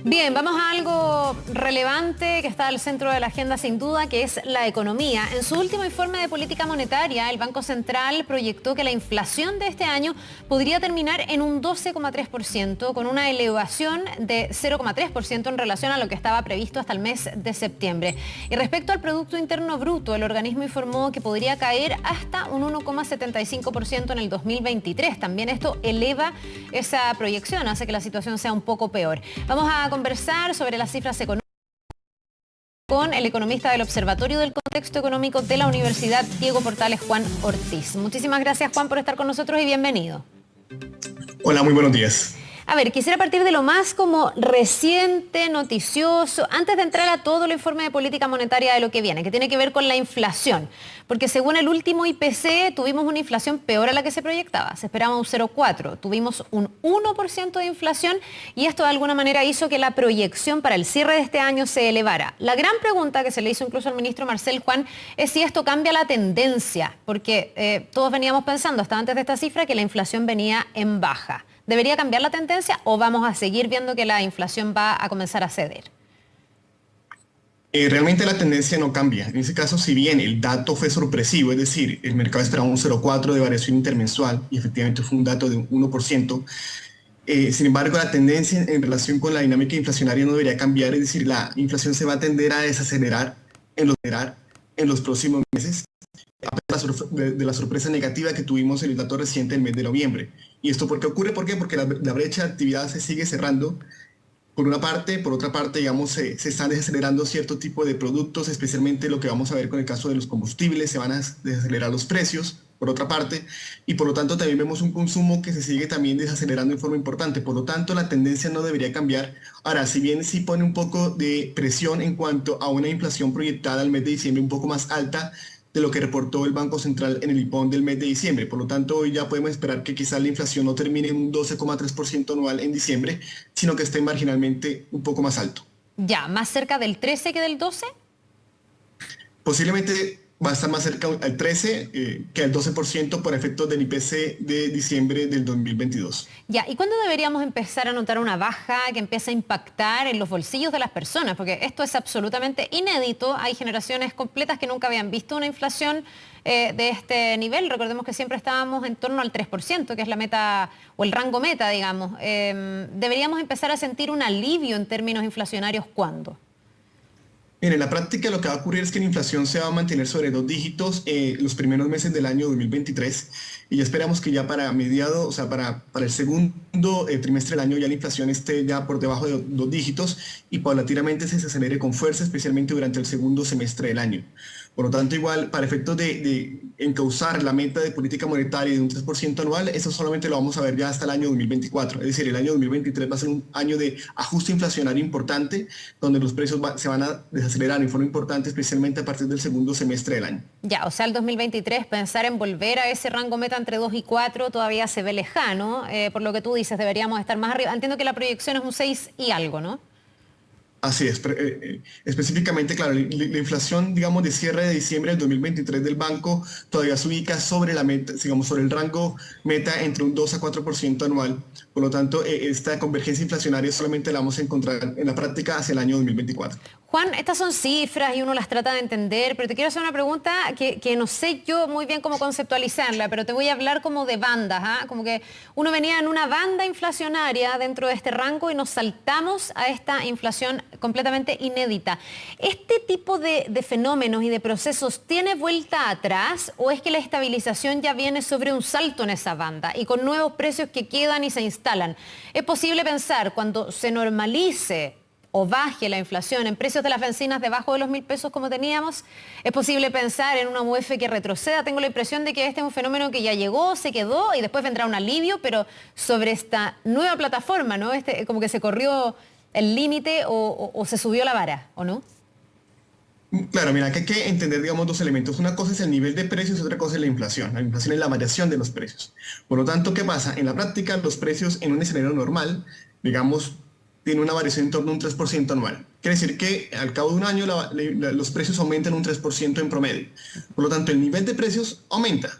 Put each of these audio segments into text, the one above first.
Bien, vamos a algo relevante que está al centro de la agenda sin duda, que es la economía. En su último informe de política monetaria, el Banco Central proyectó que la inflación de este año podría terminar en un 12,3%, con una elevación de 0,3% en relación a lo que estaba previsto hasta el mes de septiembre. Y respecto al Producto Interno Bruto, el organismo informó que podría caer hasta un 1,75% en el 2023. También esto eleva esa proyección, hace que la situación sea un poco peor. Vamos a conversar sobre las cifras económicas con el economista del Observatorio del Contexto Económico de la Universidad Diego Portales, Juan Ortiz. Muchísimas gracias, Juan, por estar con nosotros y bienvenido. Hola, muy buenos días. A ver, quisiera partir de lo más como reciente, noticioso, antes de entrar a todo el informe de política monetaria de lo que viene, que tiene que ver con la inflación. Porque según el último IPC, tuvimos una inflación peor a la que se proyectaba. Se esperaba un 0,4%, tuvimos un 1% de inflación y esto de alguna manera hizo que la proyección para el cierre de este año se elevara. La gran pregunta que se le hizo incluso al ministro Marcel, Juan, es si esto cambia la tendencia, porque todos veníamos pensando hasta antes de esta cifra que la inflación venía en baja. ¿Debería cambiar la tendencia o vamos a seguir viendo que la inflación va a comenzar a ceder? Realmente la tendencia no cambia. En ese caso, si bien el dato fue sorpresivo, es decir, el mercado esperaba un 0,4 de variación intermensual y efectivamente fue un dato de un 1%, sin embargo, la tendencia en relación con la dinámica inflacionaria no debería cambiar, es decir, la inflación se va a tender a desacelerar en los próximos meses, a pesar de la sorpresa negativa que tuvimos en el dato reciente del mes de noviembre. ¿Y esto por qué ocurre? ¿Por qué? Porque la brecha de actividad se sigue cerrando. Por una parte, por otra parte, digamos, se están desacelerando cierto tipo de productos, especialmente lo que vamos a ver con el caso de los combustibles, se van a desacelerar los precios, por otra parte, y por lo tanto también vemos un consumo que se sigue también desacelerando en forma importante. Por lo tanto, la tendencia no debería cambiar. Ahora, si bien sí pone un poco de presión en cuanto a una inflación proyectada al mes de diciembre un poco más alta de lo que reportó el Banco Central en el IPON del mes de diciembre. Por lo tanto, hoy ya podemos esperar que quizás la inflación no termine en un 12,3% anual en diciembre, sino que esté marginalmente un poco más alto. Ya, ¿más cerca del 13 que del 12? Posiblemente va a estar más cerca al 13 que al 12% por efectos del IPC de diciembre del 2022. Ya, ¿y cuándo deberíamos empezar a notar una baja que empiece a impactar en los bolsillos de las personas? Porque esto es absolutamente inédito. Hay generaciones completas que nunca habían visto una inflación de este nivel. Recordemos que siempre estábamos en torno al 3%, que es la meta o el rango meta, digamos. ¿Deberíamos empezar a sentir un alivio en términos inflacionarios cuándo? En la práctica lo que va a ocurrir es que la inflación se va a mantener sobre 2 dígitos los primeros meses del año 2023 y ya esperamos que ya para mediados, o sea, para el segundo trimestre del año ya la inflación esté ya por debajo de 2 dígitos y paulatinamente se acelere con fuerza, especialmente durante el segundo semestre del año. Por lo tanto, igual, para efectos de encauzar la meta de política monetaria de un 3% anual, eso solamente lo vamos a ver ya hasta el año 2024. Es decir, el año 2023 va a ser un año de ajuste inflacionario importante, donde los precios se van a desacelerar en forma importante, especialmente a partir del segundo semestre del año. Ya, o sea, el 2023, pensar en volver a ese rango meta entre 2 y 4 todavía se ve lejano. Por lo que tú dices, deberíamos estar más arriba. Entiendo que la proyección es un 6 y algo, ¿no? Así es, específicamente, claro, la inflación, digamos, de cierre de diciembre del 2023 del banco todavía se ubica sobre la meta, digamos, sobre el rango meta entre un 2 a 4% anual. Por lo tanto, esta convergencia inflacionaria solamente la vamos a encontrar en la práctica hacia el año 2024. Juan, estas son cifras y uno las trata de entender, pero te quiero hacer una pregunta que no sé yo muy bien cómo conceptualizarla, pero te voy a hablar como de bandas, ¿ah? Como que uno venía en una banda inflacionaria dentro de este rango y nos saltamos a esta inflación completamente inédita. ¿Este tipo de fenómenos y de procesos tiene vuelta atrás o es que la estabilización ya viene sobre un salto en esa banda y con nuevos precios que quedan y se instalan? ¿Es posible pensar cuando se normalice o baje la inflación en precios de las bencinas debajo de los 1.000 pesos como teníamos? ¿Es posible pensar en una UF que retroceda? Tengo la impresión de que este es un fenómeno que ya llegó, se quedó y después vendrá un alivio, pero sobre esta nueva plataforma, ¿no? Como que se corrió el límite o se subió la vara, ¿o no? Claro, mira, que hay que entender, digamos, dos elementos. Una cosa es el nivel de precios y otra cosa es la inflación. La inflación es la variación de los precios. Por lo tanto, ¿qué pasa? En la práctica, los precios en un escenario normal, digamos, tiene una variación en torno a un 3% anual. Quiere decir que al cabo de un año los precios aumentan un 3% en promedio. Por lo tanto, el nivel de precios aumenta.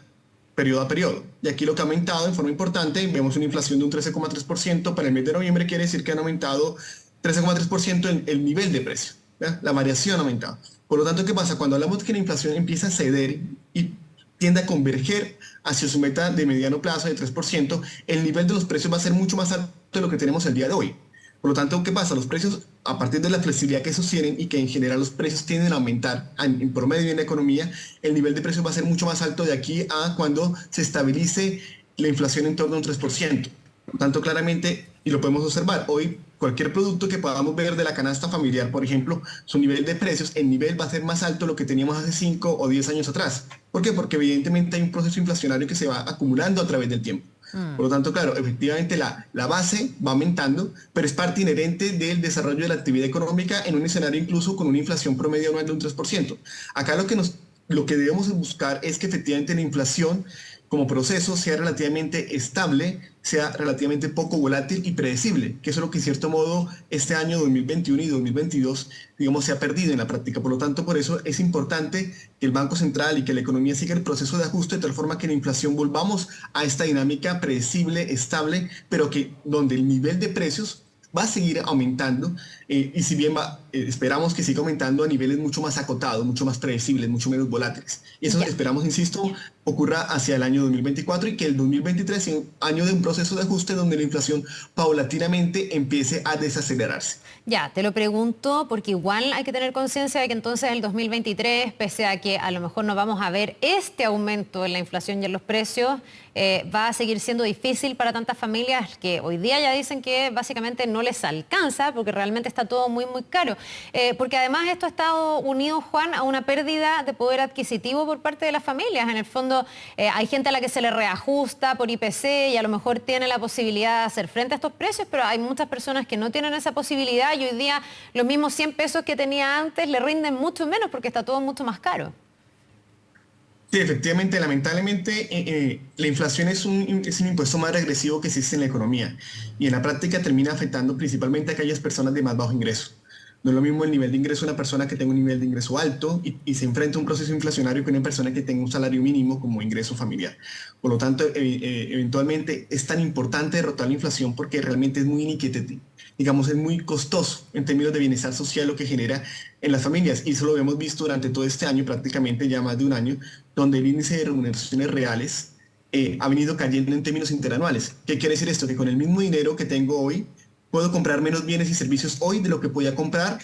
periodo a periodo. Y aquí lo que ha aumentado en forma importante, vemos una inflación de un 13,3% para el mes de noviembre, quiere decir que han aumentado 13,3% en el nivel de precio. ¿Ya? La variación ha aumentado. Por lo tanto, ¿qué pasa? Cuando hablamos de que la inflación empieza a ceder y tiende a converger hacia su meta de mediano plazo de 3%, el nivel de los precios va a ser mucho más alto de lo que tenemos el día de hoy. Por lo tanto, ¿qué pasa? Los precios, a partir de la flexibilidad que sostienen y que en general los precios tienden a aumentar en promedio en la economía, el nivel de precios va a ser mucho más alto de aquí a cuando se estabilice la inflación en torno a un 3%. Por lo tanto, claramente, y lo podemos observar, hoy cualquier producto que podamos ver de la canasta familiar, por ejemplo, su nivel de precios, el nivel va a ser más alto de lo que teníamos hace 5 o 10 años atrás. ¿Por qué? Porque evidentemente hay un proceso inflacionario que se va acumulando a través del tiempo. Por lo tanto, claro, efectivamente la base va aumentando, pero es parte inherente del desarrollo de la actividad económica en un escenario incluso con una inflación promedio anual de un 3%. Acá lo que debemos buscar es que efectivamente la inflación como proceso sea relativamente estable, sea relativamente poco volátil y predecible, que eso es lo que en cierto modo este año 2021 y 2022, digamos, se ha perdido en la práctica. Por lo tanto, por eso es importante que el Banco Central y que la economía siga el proceso de ajuste de tal forma que la inflación volvamos a esta dinámica predecible, estable, pero que donde el nivel de precios va a seguir aumentando y si bien esperamos que siga aumentando a niveles mucho más acotados, mucho más predecibles, mucho menos volátiles. Y eso esperamos, insisto, ocurra hacia el año 2024 y que el 2023 sea un año de un proceso de ajuste donde la inflación paulatinamente empiece a desacelerarse. Ya, te lo pregunto porque igual hay que tener conciencia de que entonces el 2023, pese a que a lo mejor no vamos a ver este aumento en la inflación y en los precios, va a seguir siendo difícil para tantas familias que hoy día ya dicen que básicamente no les alcanza porque realmente está todo muy, muy caro. Porque además esto ha estado unido, Juan, a una pérdida de poder adquisitivo por parte de las familias. En el fondo hay gente a la que se le reajusta por IPC y a lo mejor tiene la posibilidad de hacer frente a estos precios, pero hay muchas personas que no tienen esa posibilidad y hoy día los mismos 100 pesos que tenía antes le rinden mucho menos porque está todo mucho más caro. Sí, efectivamente, lamentablemente la inflación es un impuesto más regresivo que existe en la economía y en la práctica termina afectando principalmente a aquellas personas de más bajo ingreso. No es lo mismo el nivel de ingreso de una persona que tenga un nivel de ingreso alto y se enfrenta a un proceso inflacionario que una persona que tenga un salario mínimo como ingreso familiar. Por lo tanto, eventualmente es tan importante derrotar la inflación porque realmente es muy iniquitativo. Digamos, es muy costoso en términos de bienestar social lo que genera en las familias. Y eso lo hemos visto durante todo este año, prácticamente ya más de un año, donde el índice de remuneraciones reales ha venido cayendo en términos interanuales. ¿Qué quiere decir esto? Que con el mismo dinero que tengo hoy, puedo comprar menos bienes y servicios hoy de lo que podía comprar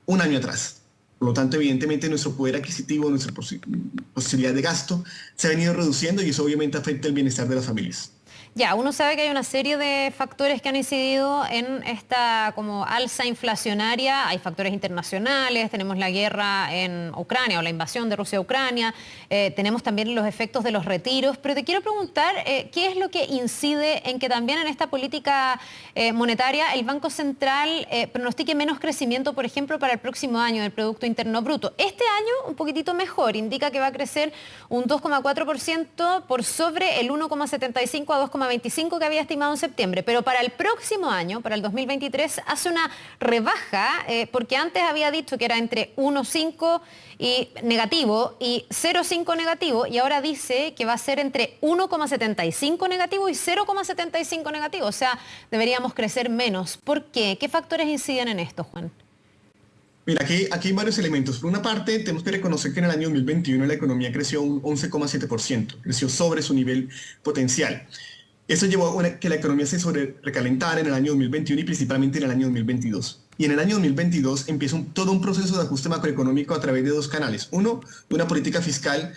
un año atrás. Por lo tanto, evidentemente, nuestro poder adquisitivo, nuestra posibilidad de gasto se ha venido reduciendo y eso obviamente afecta el bienestar de las familias. Ya, uno sabe que hay una serie de factores que han incidido en esta como alza inflacionaria. Hay factores internacionales, tenemos la guerra en Ucrania o la invasión de Rusia a Ucrania, tenemos también los efectos de los retiros, pero te quiero preguntar, ¿qué es lo que incide en que también en esta política monetaria el Banco Central pronostique menos crecimiento, por ejemplo, para el próximo año del Producto Interno Bruto? Este año un poquitito mejor, indica que va a crecer un 2,4% por sobre el 1,75 a 2,25 que había estimado en septiembre, pero para el próximo año, para el 2023, hace una rebaja, porque antes había dicho que era entre 1,5 y negativo y 0,5 negativo, y ahora dice que va a ser entre 1,75 negativo y 0,75 negativo, o sea, deberíamos crecer menos. ¿Por qué? ¿Qué factores inciden en esto, Juan? Mira, aquí hay varios elementos. Por una parte, tenemos que reconocer que en el año 2021 la economía creció un 11,7%, creció sobre su nivel potencial. Eso llevó a que la economía se recalentara en el año 2021 y principalmente en el año 2022. Y en el año 2022 empieza todo un proceso de ajuste macroeconómico a través de dos canales. Uno, una política fiscal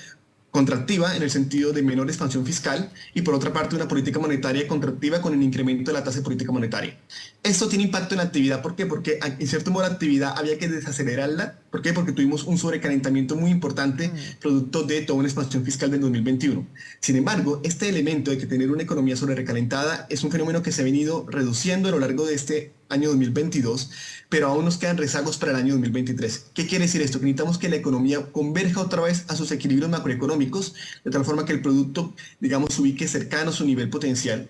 contractiva en el sentido de menor expansión fiscal y por otra parte una política monetaria contractiva con el incremento de la tasa de política monetaria. Esto tiene impacto en la actividad. ¿Por qué? Porque en cierto modo la actividad había que desacelerarla. ¿Por qué? Porque tuvimos un sobrecalentamiento muy importante producto de toda una expansión fiscal del 2021. Sin embargo, este elemento de que tener una economía sobrerecalentada es un fenómeno que se ha venido reduciendo a lo largo de este año 2022, pero aún nos quedan rezagos para el año 2023. ¿Qué quiere decir esto? Que necesitamos que la economía converja otra vez a sus equilibrios macroeconómicos, de tal forma que el producto, digamos, se ubique cercano a su nivel potencial.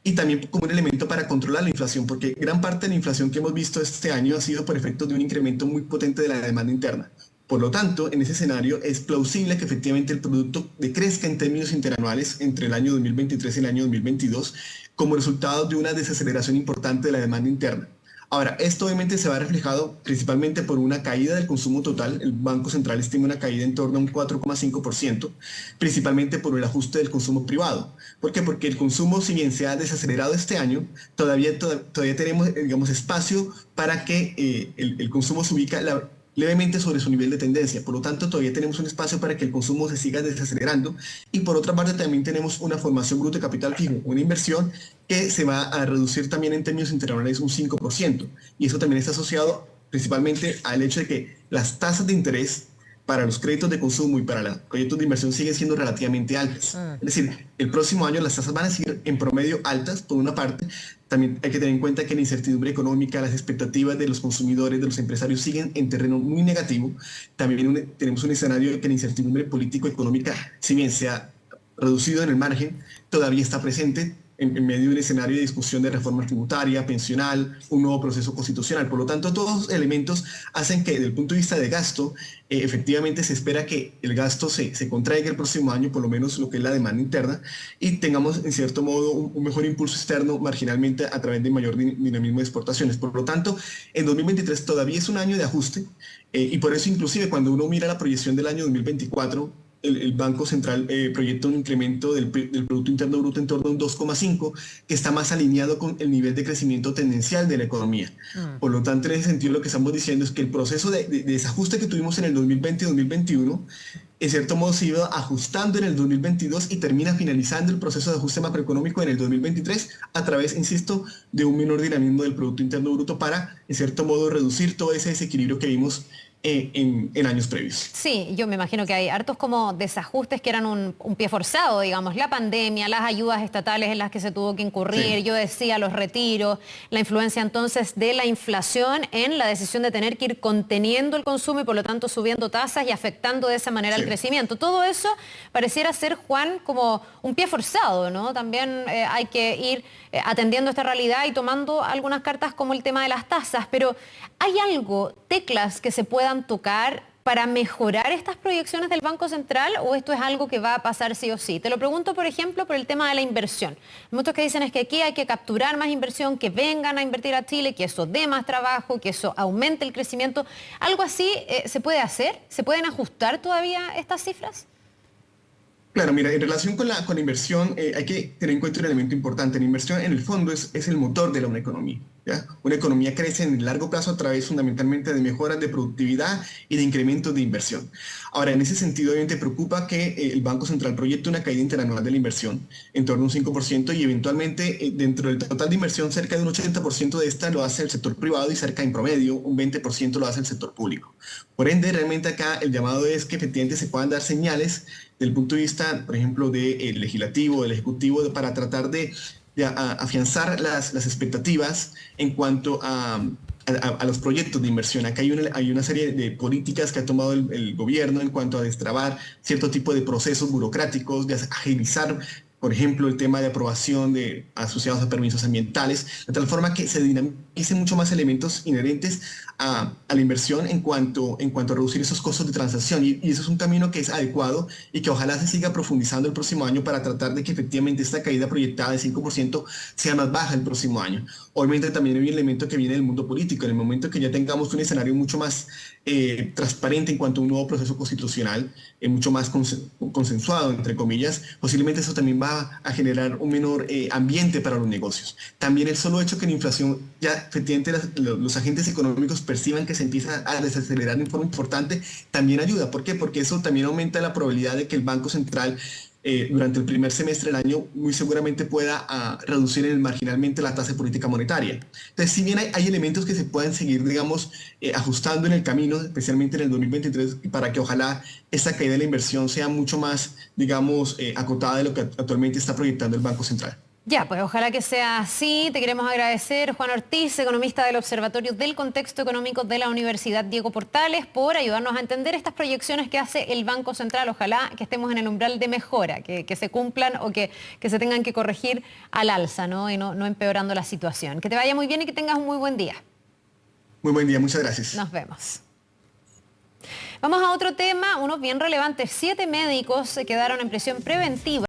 Y también como un elemento para controlar la inflación, porque gran parte de la inflación que hemos visto este año ha sido por efecto de un incremento muy potente de la demanda interna. Por lo tanto, en ese escenario es plausible que efectivamente el producto decrezca en términos interanuales entre el año 2023 y el año 2022 como resultado de una desaceleración importante de la demanda interna. Ahora, esto obviamente se va reflejado principalmente por una caída del consumo total. El Banco Central estima una caída en torno a un 4,5%, principalmente por el ajuste del consumo privado. ¿Por qué? Porque el consumo, si bien se ha desacelerado este año, todavía tenemos, digamos, espacio para que el consumo se ubica levemente sobre su nivel de tendencia. Por lo tanto, todavía tenemos un espacio para que el consumo se siga desacelerando. Y por otra parte, también tenemos una formación bruta de capital fijo, una inversión que se va a reducir también en términos interanuales un 5%. Y eso también está asociado principalmente al hecho de que las tasas de interés para los créditos de consumo y para los proyectos de inversión siguen siendo relativamente altas. Es decir, el próximo año las tasas van a seguir en promedio altas, por una parte. También hay que tener en cuenta que la incertidumbre económica, las expectativas de los consumidores, de los empresarios siguen en terreno muy negativo. También tenemos un escenario de que la incertidumbre político-económica, si bien se ha reducido en el margen, todavía está presente en medio de un escenario de discusión de reforma tributaria, pensional, un nuevo proceso constitucional. Por lo tanto, todos los elementos hacen que, desde el punto de vista de gasto, efectivamente se espera que el gasto se contraiga el próximo año, por lo menos lo que es la demanda interna, y tengamos, en cierto modo, un mejor impulso externo marginalmente a través de mayor dinamismo de exportaciones. Por lo tanto, en 2023 todavía es un año de ajuste, y por eso, inclusive, cuando uno mira la proyección del año 2024, el Banco Central proyecta un incremento del Producto Interno Bruto en torno a un 2,5, que está más alineado con el nivel de crecimiento tendencial de la economía. Por lo tanto, en ese sentido, lo que estamos diciendo es que el proceso de desajuste que tuvimos en el 2020 y 2021, en cierto modo se iba ajustando en el 2022 y termina finalizando el proceso de ajuste macroeconómico en el 2023 a través, insisto, de un menor dinamismo del Producto Interno Bruto para, en cierto modo, reducir todo ese desequilibrio que vimos en años previos. Sí, yo me imagino que hay hartos como desajustes que eran un pie forzado, digamos, la pandemia, las ayudas estatales en las que se tuvo que incurrir, yo decía los retiros, la influencia entonces de la inflación en la decisión de tener que ir conteniendo el consumo y por lo tanto subiendo tasas y afectando de esa manera el crecimiento. Todo eso pareciera ser, Juan, como un pie forzado, ¿no? También hay que ir atendiendo esta realidad y tomando algunas cartas como el tema de las tasas, pero ¿hay algo, teclas que se puedan tocar para mejorar estas proyecciones del Banco Central o esto es algo que va a pasar sí o sí? Te lo pregunto, por ejemplo, por el tema de la inversión. Muchos que dicen es que aquí hay que capturar más inversión, que vengan a invertir a Chile, que eso dé más trabajo, que eso aumente el crecimiento. ¿Algo así se puede hacer? ¿Se pueden ajustar todavía estas cifras? Claro, mira, en relación con la inversión, hay que tener en cuenta un elemento importante. La inversión, en el fondo, es el motor de una economía. ¿Ya? Una economía crece en el largo plazo a través fundamentalmente de mejoras de productividad y de incrementos de inversión. Ahora, en ese sentido, obviamente preocupa que el Banco Central proyecte una caída interanual de la inversión en torno a un 5% y eventualmente dentro del total de inversión cerca de un 80% de esta lo hace el sector privado y cerca en promedio un 20% lo hace el sector público. Por ende, realmente acá el llamado es que efectivamente se puedan dar señales del punto de vista, por ejemplo, del legislativo, del ejecutivo, para tratar de afianzar las expectativas en cuanto a los proyectos de inversión. Acá hay una serie de políticas que ha tomado el gobierno en cuanto a destrabar cierto tipo de procesos burocráticos, de agilizar, por ejemplo, el tema de aprobación asociados a permisos ambientales, de tal forma que se dinamicen mucho más elementos inherentes a la inversión en cuanto a reducir esos costos de transacción. Y eso es un camino que es adecuado y que ojalá se siga profundizando el próximo año para tratar de que efectivamente esta caída proyectada de 5% sea más baja el próximo año. Obviamente también hay un elemento que viene del mundo político. En el momento que ya tengamos un escenario mucho más transparente en cuanto a un nuevo proceso constitucional, mucho más consensuado, entre comillas, posiblemente eso también va a generar un menor ambiente para los negocios. También el solo hecho que la inflación, ya efectivamente los agentes económicos perciban que se empieza a desacelerar en forma importante, también ayuda. ¿Por qué? Porque eso también aumenta la probabilidad de que el Banco Central durante el primer semestre del año muy seguramente pueda reducir marginalmente la tasa de política monetaria. Entonces, si bien hay elementos que se pueden seguir, digamos, ajustando en el camino, especialmente en el 2023, para que ojalá esta caída de la inversión sea mucho más, digamos, acotada de lo que actualmente está proyectando el Banco Central. Ya, pues ojalá que sea así. Te queremos agradecer, Juan Ortiz, economista del Observatorio del Contexto Económico de la Universidad Diego Portales, por ayudarnos a entender estas proyecciones que hace el Banco Central. Ojalá que estemos en el umbral de mejora, que se cumplan o que se tengan que corregir al alza, ¿no? Y no empeorando la situación. Que te vaya muy bien y que tengas un muy buen día. Muy buen día, muchas gracias. Nos vemos. Vamos a otro tema, uno bien relevante. 7 médicos se quedaron en prisión preventiva